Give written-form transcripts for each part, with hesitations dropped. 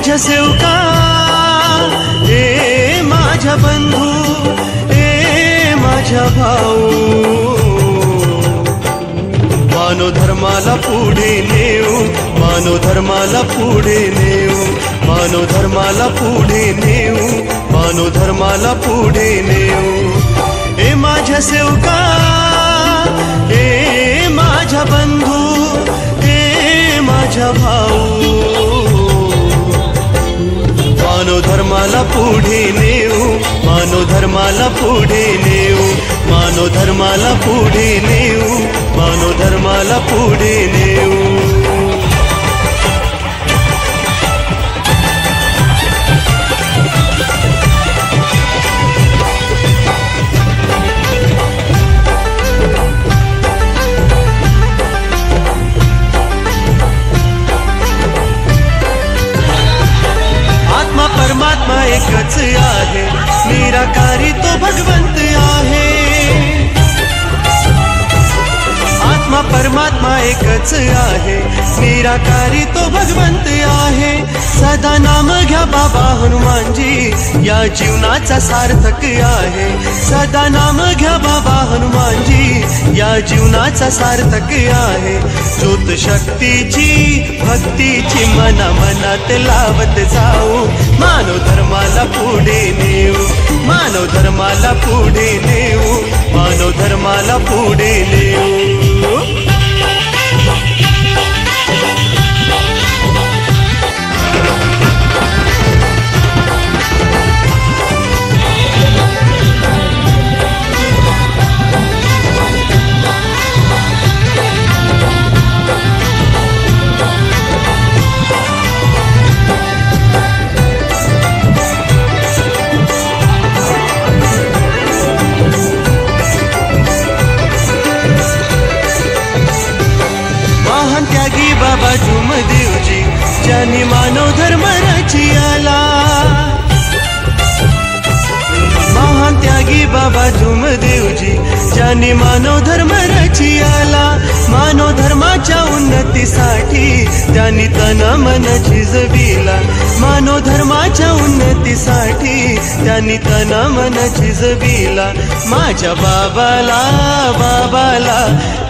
माझ्या सेवका, ए माझ्या बंधू, ए माझ्या भाऊ, मानव धर्माला पुढे नेऊ, मानव धर्माला पुढे नेऊ, मानव धर्माला पुढे नेऊ, मानव धर्माला पुढे नेऊ। ए माझ्या सेवका, ए माझ्या बंधू, ए माझ्या भाऊ, मानव धर्माला पुढे नेऊ, मानव धर्माला पुढे नेऊ, मानव धर्माला पुढे नेऊ, मानव धर्माला पुढे नेऊ। आत्मा परमात्मा एकच आहे, निराकारी तो भगवंत आहे। आत्मा परमात्मा एकच आहे, निराकारी तो भगवंत आहे। सदा नाम घ्या बाबा हनुमानजी, या जीवनाचा सार्थक आहे। सदा नाम घ्या बाबा हनुमानजी, या जीवनाचा सार्थक आहे। ज्योत शक्तीची भक्तीची मना मनात लावत जाऊ, मानव धर्माला पुढे नेऊ, मानव धर्माला पुढे नेऊ, मानव धर्माला पुढे नेऊ। बाबा जुमदेवजी, ज्यांनी मानव धर्म रचियाला, महान त्यागी बाबा जुमदेवजी, ज्यांनी मानव धर्म रचियाला। मानव धर्माच्या उन्नतीसाठी त्यांनी तन मन झिजविला, मानव धर्माच्या उन्नतीसाठी त्यांनी तन मन झिजविला। माझ्या बाबाला बाबाला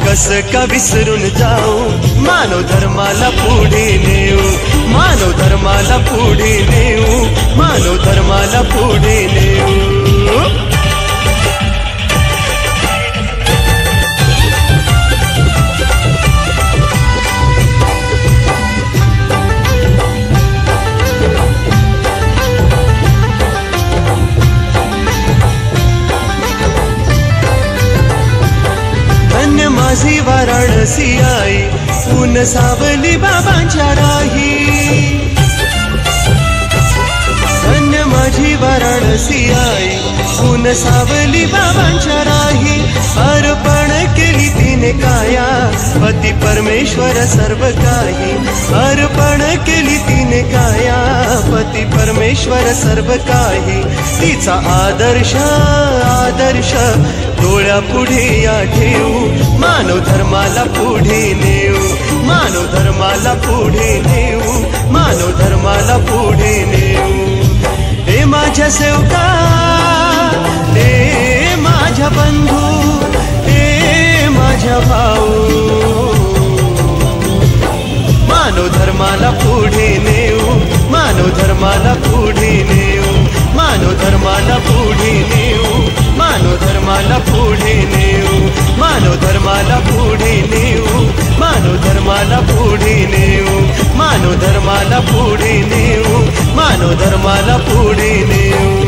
कस का विसरून जाऊ, मानव धर्माला पुढे नेऊ, मानव धर्माला पुढे नेऊ, मानव धर्माला पुढे नेऊ। धन्य माझी वाराणसी आई, ऊन सावली बाबांच्या राही। धन्य माझी वाराणसी आई, ऊन सावली बाबांच्या राही। अर्पण केली तिने काया, पती परमेश्वर सर्व काही। अर्पण केली तिने काया, पती परमेश्वर सर्व काही। तिचा आदर्श आदर्श डोळ्यापुढे या ठेवू, मानव धर्माला पुढे नेऊ, मानव धर्माला पुढे नेऊ, मानव धर्माला पुढे नेऊ। ए माझ्या सेवका, ए माझ्या बंधू, ए माझ्या भाऊ, मानव धर्माला पुढे नेऊ, मानव धर्माला पुढे नेऊ, मानव धर्माला पुढे नेऊ, मानव धर्माला पुढे नेऊ, मानव धर्माला पुढे नेऊ, मानव धर्माला पुढे नेऊ, मानव धर्माला पुढे नेऊ, मानव धर्माला पुढे नेऊ।